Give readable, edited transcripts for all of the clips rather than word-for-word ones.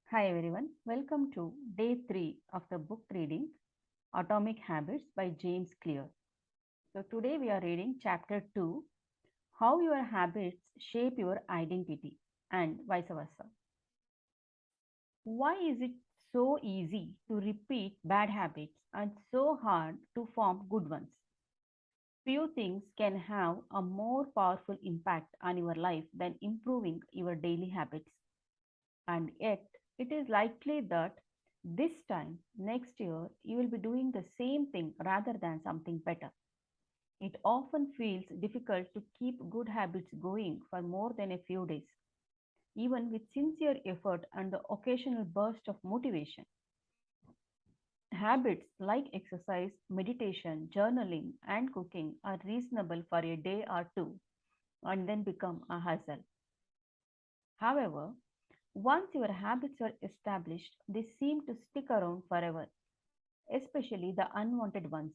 Hi everyone, welcome to day 3 of the book reading Atomic Habits by James Clear. So today we are reading chapter 2 How Your Habits Shape Your Identity and vice versa. Why is it so easy to repeat bad habits and so hard to form good ones? Few things can have a more powerful impact on your life than improving your daily habits. And yet, it is likely that this time next year you will be doing the same thing rather than something better. It often feels difficult to keep good habits going for more than a few days, even with sincere effort and the occasional burst of motivation. Habits like exercise, meditation, journaling, and cooking are reasonable for a day or two and then become a hassle. However, once your habits are established, they seem to stick around forever, especially the unwanted ones.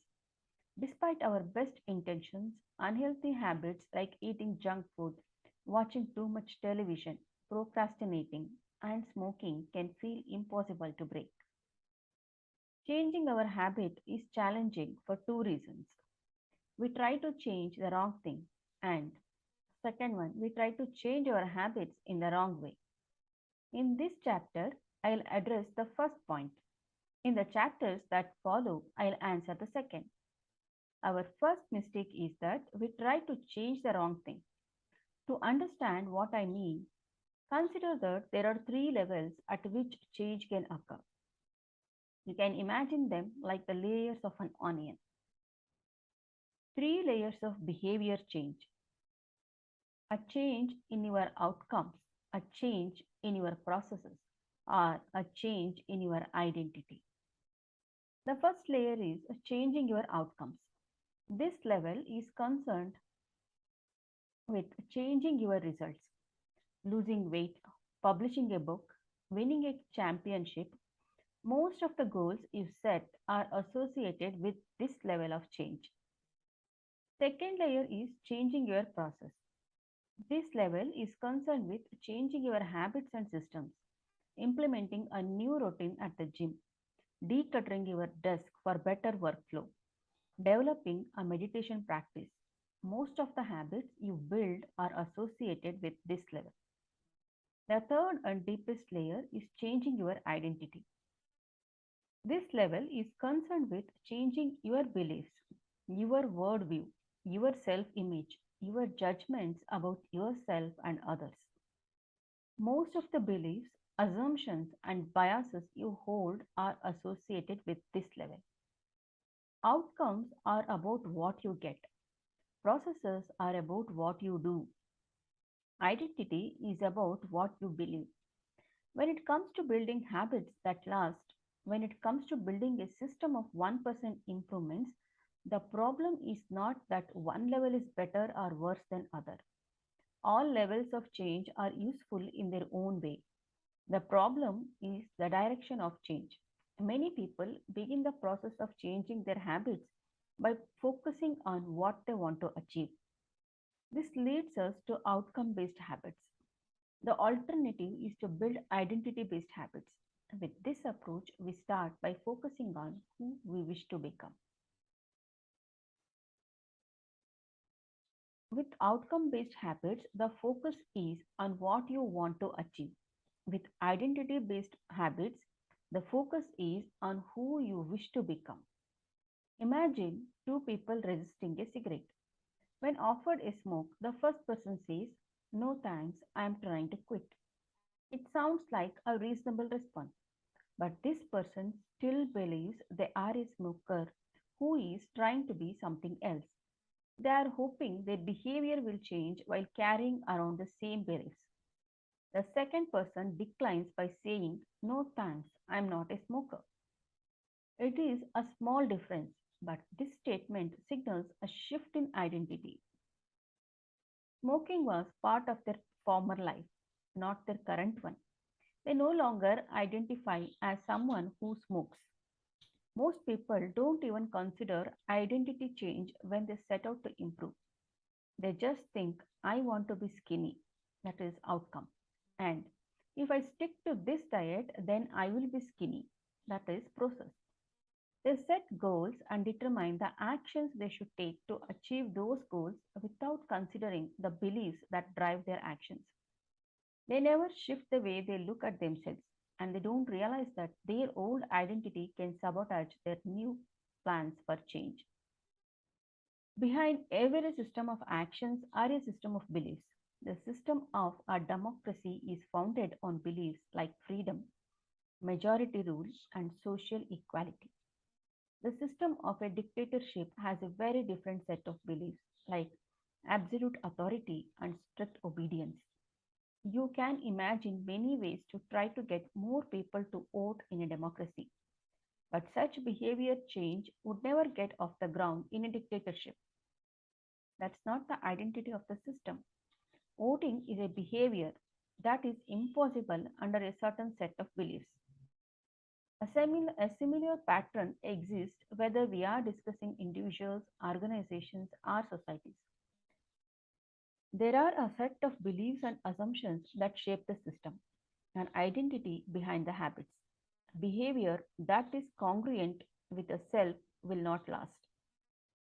Despite our best intentions, unhealthy habits like eating junk food, watching too much television, procrastinating, and smoking can feel impossible to break. Changing our habit is challenging for two reasons. We try to change the wrong thing, and second one, we try to change our habits in the wrong way. In this chapter, I'll address the first point. In the chapters that follow, I'll answer the second. Our first mistake is that we try to change the wrong thing. To understand what I mean, consider that there are three levels at which change can occur. You can imagine them like the layers of an onion. Three layers of behavior change: a change in your outcomes, a change in your processes, or a change in your identity. The first layer is changing your outcomes. This level is concerned with changing your results, losing weight, publishing a book, winning a championship. Most of the goals you set are associated with this level of change. Second layer is changing your process. This level is concerned with changing your habits and systems, implementing a new routine at the gym, decluttering your desk for better workflow, developing a meditation practice. Most of the habits you build are associated with this level. The third and deepest layer is changing your identity. This level is concerned with changing your beliefs, your worldview, your self image, your judgments about yourself and others. Most of the beliefs, assumptions, and biases you hold are associated with this level. Outcomes are about what you get, processes are about what you do, identity is about what you believe. When it comes to building habits that last, when it comes to building a system of 1% improvements, the problem is not that one level is better or worse than other. All levels of change are useful in their own way. The problem is the direction of change. Many people begin the process of changing their habits by focusing on what they want to achieve. This leads us to outcome based habits. The alternative is to build identity based habits. With this approach, we start by focusing on who we wish to become. With outcome based habits, the focus is on what you want to achieve. With identity based habits, the focus is on who you wish to become. Imagine two people resisting a cigarette. When offered a smoke, the first person says, "No thanks, I am trying to quit." It sounds like a reasonable response, but this person still believes they are a smoker who is trying to be something else. They are hoping their behavior will change while carrying around the same beliefs. The second person declines by saying, "No thanks, I am not a smoker." It is a small difference, but this statement signals a shift in identity. Smoking was part of their former life, not their current one. They no longer identify as someone who smokes. Most people don't even consider identity change when they set out to improve. They just think, "I want to be skinny." That is outcome. And If I stick to this diet, then I will be skinny. That is process. They set goals and determine the actions they should take to achieve those goals without considering the beliefs that drive their actions. They never shift the way they look at themselves, and they don't realize that their old identity can sabotage their new plans for change. Behind every system of actions are a system of beliefs. The system of a democracy is founded on beliefs like freedom, majority rule, and social equality. The system of a dictatorship has a very different set of beliefs like absolute authority and strict obedience. You can imagine many ways to try to get more people to vote in a democracy, but such behavior change would never get off the ground in a dictatorship. That's not the identity of the system. Voting is a behavior that is impossible under a certain set of beliefs. A similar pattern exists whether we are discussing individuals, organizations, or societies. There are a set of beliefs and assumptions that shape the system, an identity behind the habits. Behavior that is congruent with the self will not last.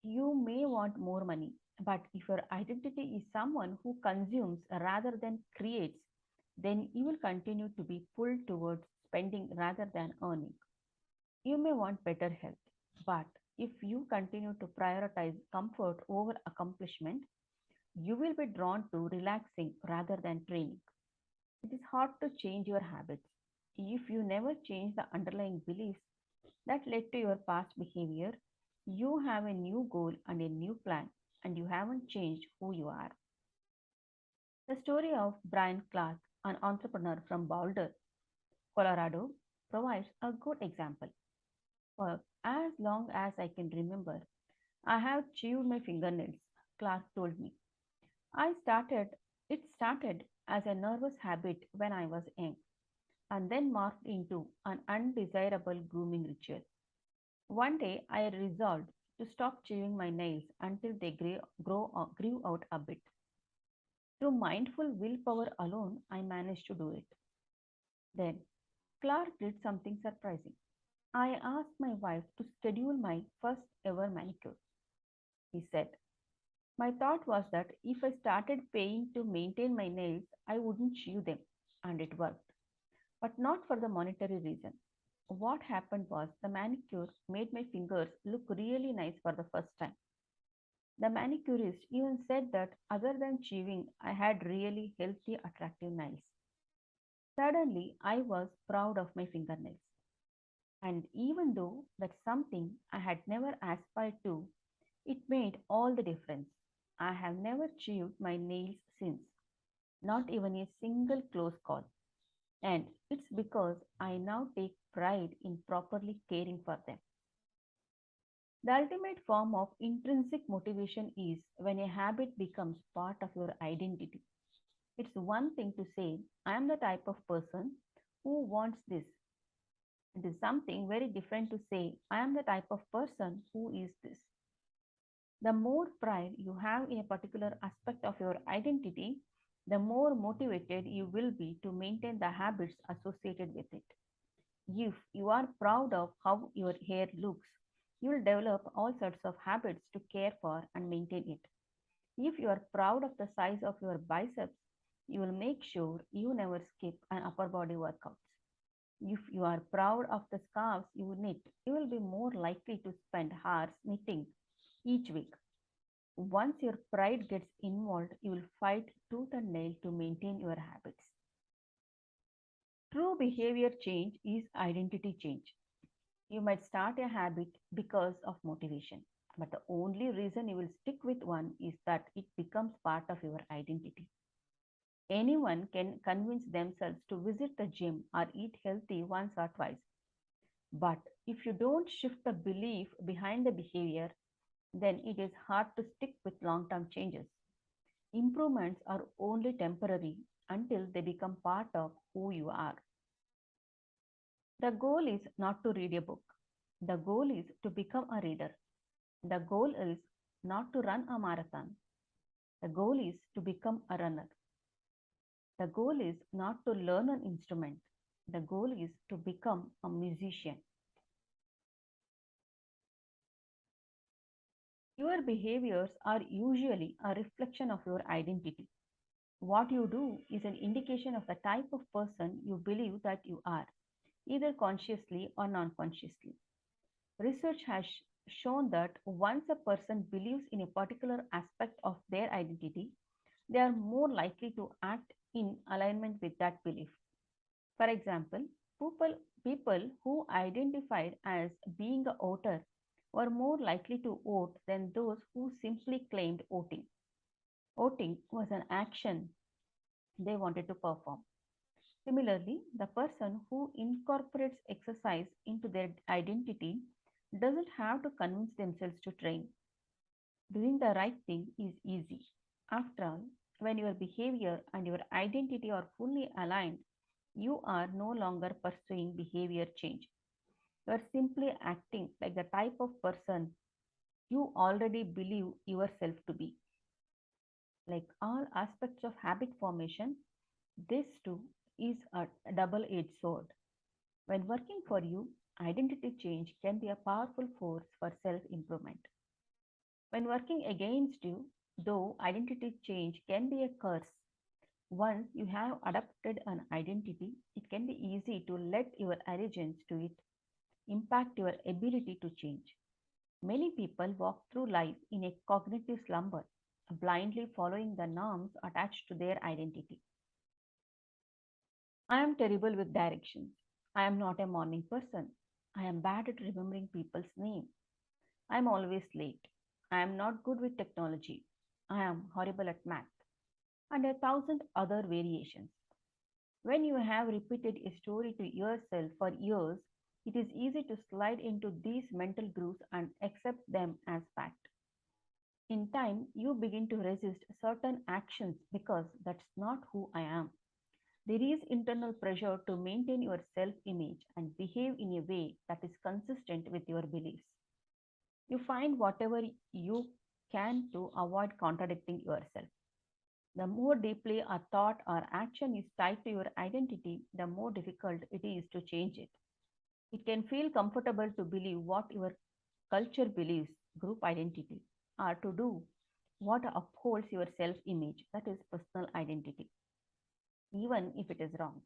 You may want more money, but if your identity is someone who consumes rather than creates, then you will continue to be pulled towards spending rather than earning. You may want better health, but if you continue to prioritize comfort over accomplishment, you will be drawn to relaxing rather than training. It is hard to change your habits if you never change the underlying beliefs that led to your past behavior. You have a new goal and a new plan, and you haven't changed who you are. The story of Brian Clark, an entrepreneur from Boulder, Colorado, provides a good example. For as long as I can remember, I have chewed my fingernails, Clark told me. It started as a nervous habit when I was young and then morphed into an undesirable grooming ritual. One day I resolved to stop chewing my nails until they grew out a bit. Through mindful willpower alone, I managed to do it. Then Clark did something surprising. I asked my wife to schedule my first ever manicure. He said, my thought was that if I started paying to maintain my nails, I wouldn't chew them. And it worked. But not for the monetary reason. What happened was the manicure made my fingers look really nice for the first time. The manicurist even said that other than chewing, I had really healthy, attractive nails. Suddenly, I was proud of my fingernails. And even though that's something I had never aspired to, it made all the difference. I have never chewed my nails since, not even a single close call. And it's because I now take pride in properly caring for them. The ultimate form of intrinsic motivation is when a habit becomes part of your identity. It's one thing to say, I am the type of person who wants this. It is something very different to say, I am the type of person who is this. The more pride you have in a particular aspect of your identity, the more motivated you will be to maintain the habits associated with it. If you are proud of how your hair looks, you will develop all sorts of habits to care for and maintain it. If you are proud of the size of your biceps, you will make sure you never skip an upper body workout. If you are proud of the scarves you knit, you will be more likely to spend hours knitting each week. Once your pride gets involved, you will fight tooth and nail to maintain your habits. True behavior change is identity change. You might start a habit because of motivation, but the only reason you will stick with one is that it becomes part of your identity. Anyone can convince themselves to visit the gym or eat healthy once or twice. But if you don't shift the belief behind the behavior, then it is hard to stick with long term changes. Improvements are only temporary until they become part of who you are. The goal is not to read a book. The goal is to become a reader. The goal is not to run a marathon. The goal is to become a runner. The goal is not to learn an instrument, the goal is to become a musician. Your behaviors are usually a reflection of your identity. What you do is an indication of the type of person you believe that you are, either consciously or non consciously. Research has shown that once a person believes in a particular aspect of their identity, they are more likely to act in alignment with that belief. For example, people who identified as being a voter were more likely to vote than those who simply claimed voting. Voting was an action they wanted to perform. Similarly, the person who incorporates exercise into their identity doesn't have to convince themselves to train. Doing the right thing is easy. After all, when your behavior and your identity are fully aligned, you are no longer pursuing behavior change. You are simply acting like the type of person you already believe yourself to be. Like all aspects of habit formation, this too is a double edged sword. When working for you, identity change can be a powerful force for self improvement. When working against you, though, identity change can be a curse. Once you have adopted an identity, it can be easy to let your allegiance to it impact your ability to change. Many people walk through life in a cognitive slumber, blindly following the norms attached to their identity. I am terrible with directions. I am not a morning person. I am bad at remembering people's names. I am always late. I am not good with technology. I am horrible at math. And a thousand other variations. When you have repeated a story to yourself for years, it is easy to slide into these mental grooves and accept them as fact. In time, you begin to resist certain actions because that's not who I am. There is internal pressure to maintain your self image and behave in a way that is consistent with your beliefs. You find whatever you can to avoid contradicting yourself. The more deeply a thought or action is tied to your identity, the more difficult it is to change it. It can feel comfortable to believe what your culture believes, group identity, or to do what upholds your self image, that is, personal identity, even if it is wrong.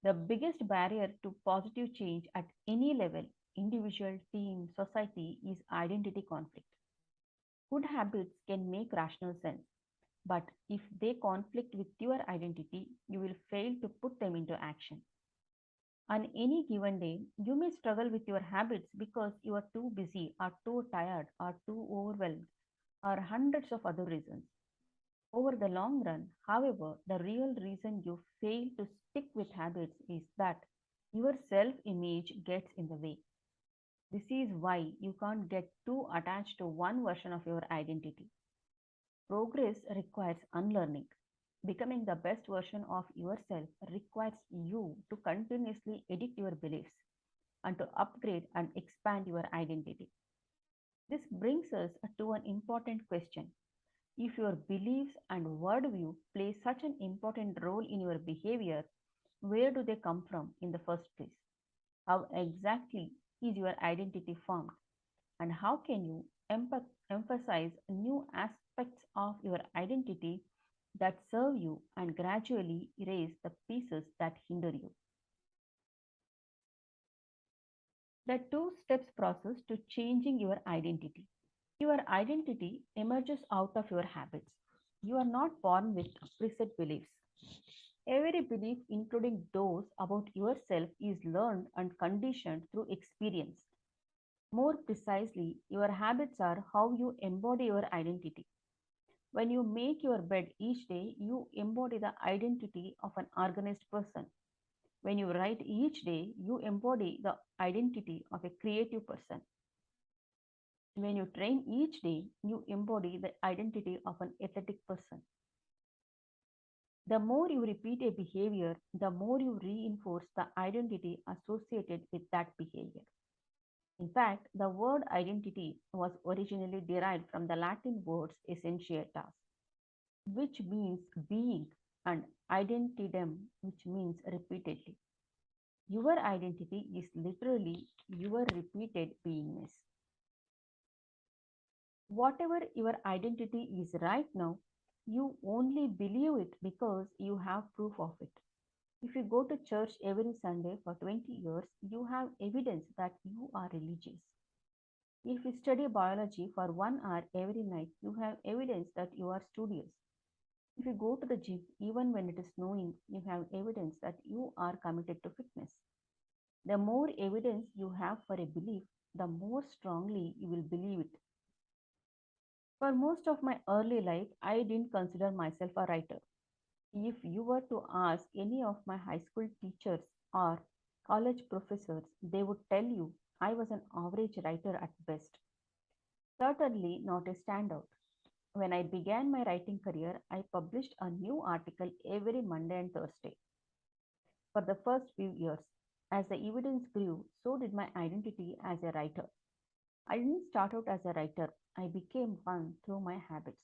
The biggest barrier to positive change at any level, individual, team, society, is identity conflict. Good habits can make rational sense, but if they conflict with your identity, you will fail to put them into action. On any given day, you may struggle with your habits because you are too busy, or too tired, or too overwhelmed, or hundreds of other reasons. Over the long run, however, the real reason you fail to stick with habits is that your self image gets in the way. This is why you can't get too attached to one version of your identity. Progress requires unlearning. Becoming the best version of yourself requires you to continuously edit your beliefs and to upgrade and expand your identity. This brings us to an important question. If your beliefs and worldview play such an important role in your behavior, where do they come from in the first place? How exactly is your identity formed? And how can you emphasize new aspects of your identity that serve you and gradually erase the pieces that hinder you? The two steps process to changing your identity. Your identity emerges out of your habits. You are not born with preset beliefs. Every belief, including those about yourself, is learned and conditioned through experience. More precisely, your habits are how you embody your identity. When you make your bed each day, you embody the identity of an organized person. When you write each day, you embody the identity of a creative person. When you train each day, you embody the identity of an athletic person. The more you repeat a behavior, the more you reinforce the identity associated with that behavior. In fact, the word identity was originally derived from the Latin words essentiatas, which means being. and identidem, which means repeatedly. Your identity is literally your repeated beingness. Whatever your identity is right now, you only believe it because you have proof of it. If you go to church every Sunday for 20 years, you have evidence that you are religious. If you study biology for 1 hour every night, you have evidence that you are studious. If you go to the gym even when it is snowing, you have evidence that you are committed to fitness. The more evidence you have for a belief, the more strongly you will believe it. For most of my early life, I didn't consider myself a writer. If you were to ask any of my high school teachers or college professors, they would tell you I was an average writer at best, certainly not a standout. When I began my writing career, I published a new article every Monday and Thursday. For the first few years, as the evidence grew, so did my identity as a writer. I didn't start out as a writer, I became one through my habits.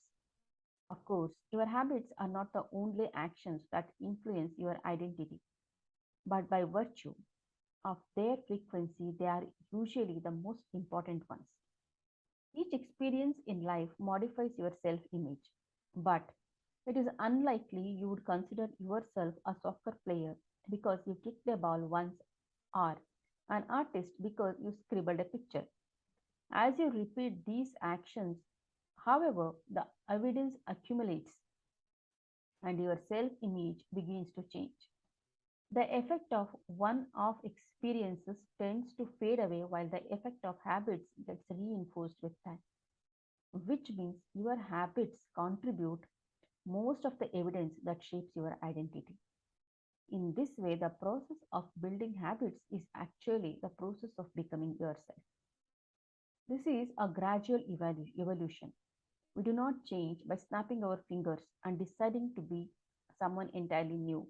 Of course, your habits are not the only actions that influence your identity, but by virtue of their frequency, they are usually the most important ones. Each experience in life modifies your self image, but it is unlikely you would consider yourself a soccer player because you kicked a ball once or an artist because you scribbled a picture. As you repeat these actions, however, the evidence accumulates and your self image begins to change. The effect of one off experiences tends to fade away while the effect of habits gets reinforced with time, which means your habits contribute most of the evidence that shapes your identity. In this way, the process of building habits is actually the process of becoming yourself. This is a gradual evolution. We do not change by snapping our fingers and deciding to be someone entirely new.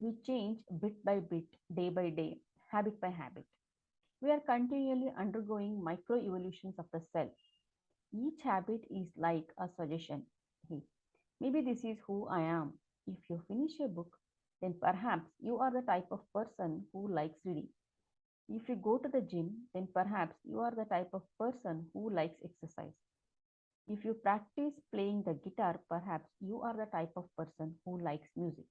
We change bit by bit, day by day, habit by habit. We are continually undergoing micro evolutions of the self. Each habit is like a suggestion. Hey, maybe this is who I am. If you finish a book, then perhaps you are the type of person who likes reading. If you go to the gym, then perhaps you are the type of person who likes exercise. If you practice playing the guitar, perhaps you are the type of person who likes music.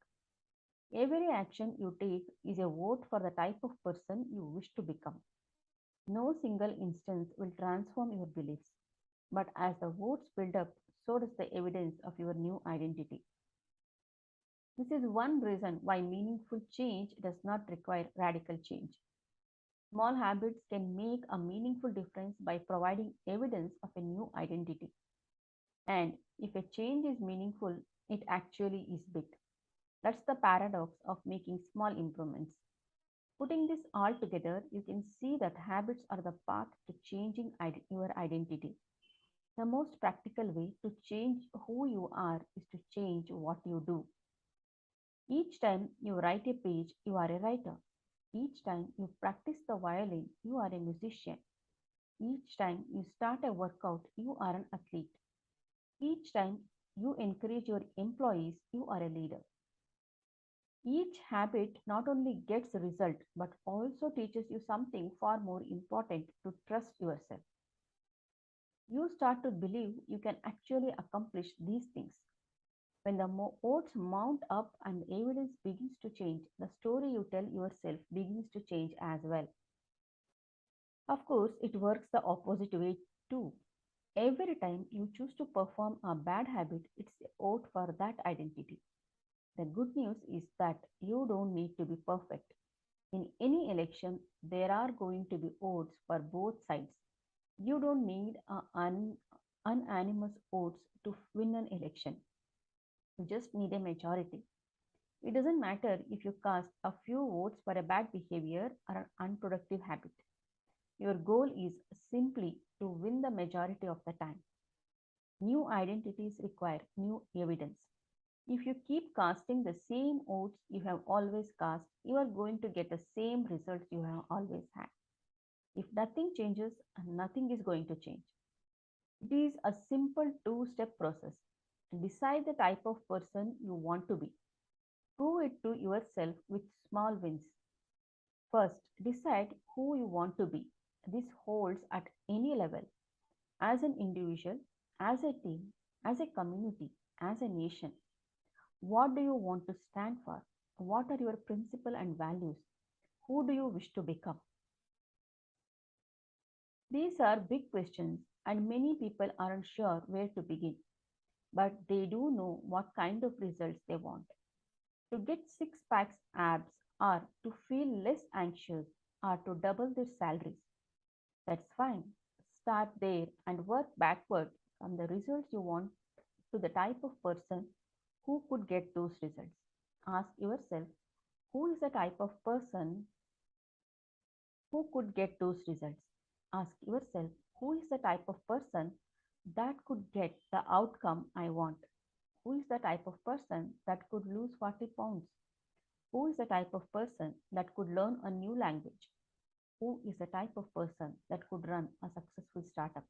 Every action you take is a vote for the type of person you wish to become. No single instance will transform your beliefs, but as the votes build up, so does the evidence of your new identity. This is one reason why meaningful change does not require radical change. Small habits can make a meaningful difference by providing evidence of a new identity. And if a change is meaningful, it actually is big. That's the paradox of making small improvements. Putting this all together, you can see that habits are the path to changing your identity. The most practical way to change who you are is to change what you do. Each time you write a page, you are a writer. Each time you practice the violin, you are a musician. Each time you start a workout, you are an athlete. Each time you encourage your employees, you are a leader. Each habit not only gets a result but also teaches you something far more important: to trust yourself. You start to believe you can actually accomplish these things. When the odds mount up and the evidence begins to change, the story you tell yourself begins to change as well. Of course, it works the opposite way too. Every time you choose to perform a bad habit, it's a vote for that identity. The good news is that you don't need to be perfect. In any election, there are going to be votes for both sides. You don't need unanimous votes to win an election. You just need a majority. It doesn't matter if you cast a few votes for a bad behavior or an unproductive habit. Your goal is simply to win the majority of the time. New identities require new evidence. If you keep casting the same votes you have always cast, you are going to get the same results you have always had. If nothing changes, nothing is going to change. It is a simple two-step process. Decide the type of person you want to be. Prove it to yourself with small wins. First, decide who you want to be. This holds at any level, as an individual, as a team, as a community, as a nation. What do you want to stand for? What are your principles and values? Who do you wish to become? These are big questions, and many people aren't sure where to begin, but they do know what kind of results they want. To get six packs abs, or to feel less anxious, or to double their salaries. That's fine. Start there and work backward from the results you want to the type of person who could get those results. Ask yourself, who is the type of person who could get those results? Ask yourself, who is the type of person that could get the outcome I want? Who is the type of person that could lose 40 pounds? Who is the type of person that could learn a new language? Who is the type of person that could run a successful startup?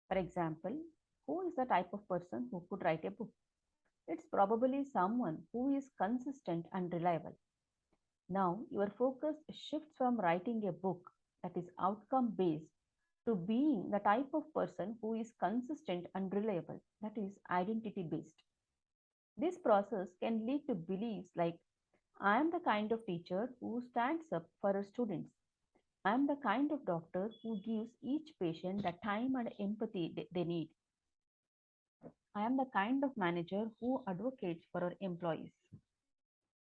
For example, who is the type of person who could write a book? It's probably someone who is consistent and reliable. Now, your focus shifts from writing a book that is outcome based to being the type of person who is consistent and reliable, that is identity based. This process can lead to beliefs like I am the kind of teacher who stands up for her students. I am the kind of doctor who gives each patient the time and empathy they need. I am the kind of manager who advocates for our employees.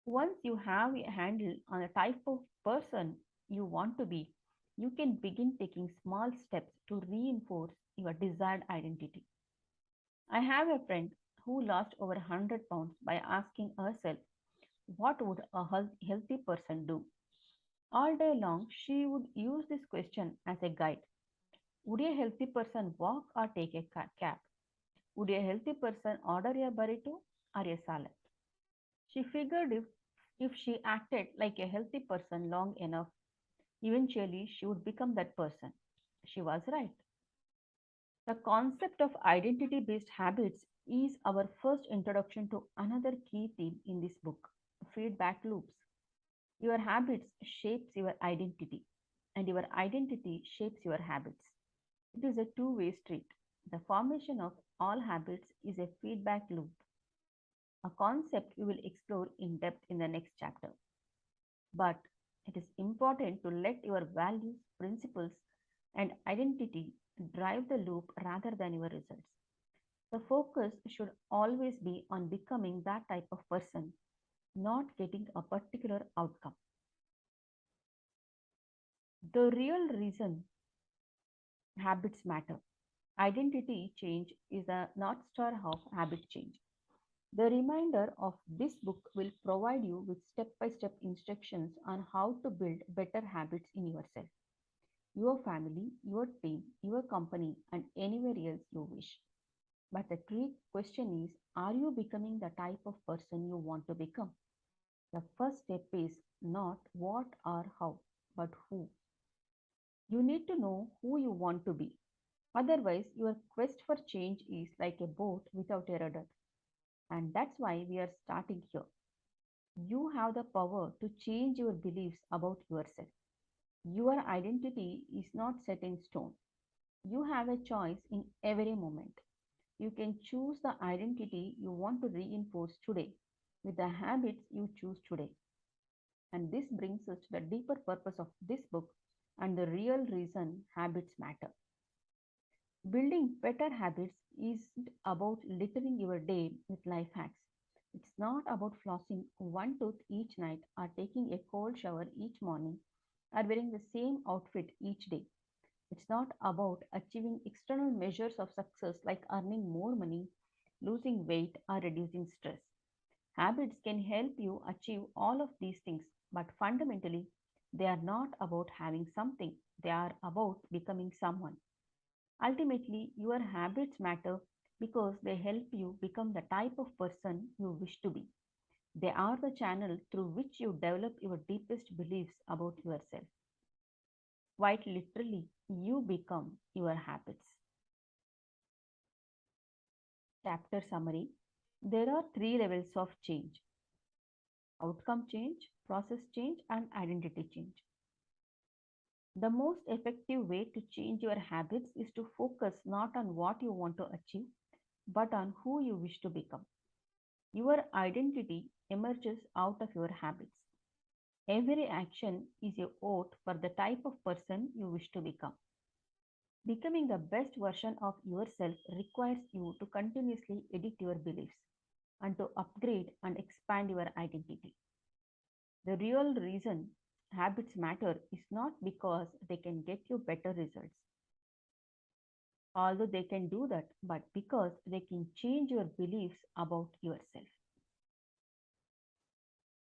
Once you have a handle on the type of person you want to be, you can begin taking small steps to reinforce your desired identity. I have a friend who lost over 100 pounds by asking herself, what would a healthy person do? All day long, she would use this question as a guide. Would a healthy person walk or take a cab? Would a healthy person order a burrito or a salad? She figured if she acted like a healthy person long enough, eventually she would become that person. She was right. The concept of identity based habits is our first introduction to another key theme in this book, feedback loops. Your habits shapes your identity and your identity shapes your habits. It is a two-way street. The formation of all habits is a feedback loop, a concept we will explore in depth in the next chapter. But it is important to let your values, principles, and identity drive the loop rather than your results. The focus should always be on becoming that type of person, not getting a particular outcome. The real reason habits matter. Identity change is a North Star of habit change. The reminder of this book will provide you with step by step instructions on how to build better habits in yourself, your family, your team, your company, and anywhere else you wish. But the key question is, are you becoming the type of person you want to become? The first step is not what or how, but who. You need to know who you want to be. Otherwise, your quest for change is like a boat without a rudder. And that's why we are starting here. You have the power to change your beliefs about yourself. Your identity is not set in stone. You have a choice in every moment. You can choose the identity you want to reinforce today with the habits you choose today. And this brings us to the deeper purpose of this book and the real reason habits matter. Building better habits isn't about littering your day with life hacks. It's not about flossing one tooth each night or taking a cold shower each morning or wearing the same outfit each day. It's not about achieving external measures of success like earning more money, losing weight, or reducing stress. Habits can help you achieve all of these things, but fundamentally, they are not about having something, they are about becoming someone. Ultimately, your habits matter because they help you become the type of person you wish to be. They are the channel through which you develop your deepest beliefs about yourself. Quite literally, you become your habits. Chapter summary. There are three levels of change: outcome change, process change, and identity change. The most effective way to change your habits is to focus not on what you want to achieve, but on who you wish to become. Your identity emerges out of your habits. Every action is a vote for the type of person you wish to become. Becoming the best version of yourself requires you to continuously edit your beliefs and to upgrade and expand your identity. The real reason habits matter is not because they can get you better results, although they can do that, but because they can change your beliefs about yourself.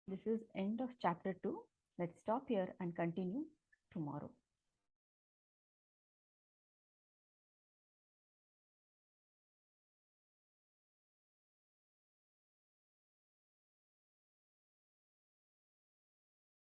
This is end of chapter 2. Let's stop here and continue tomorrow.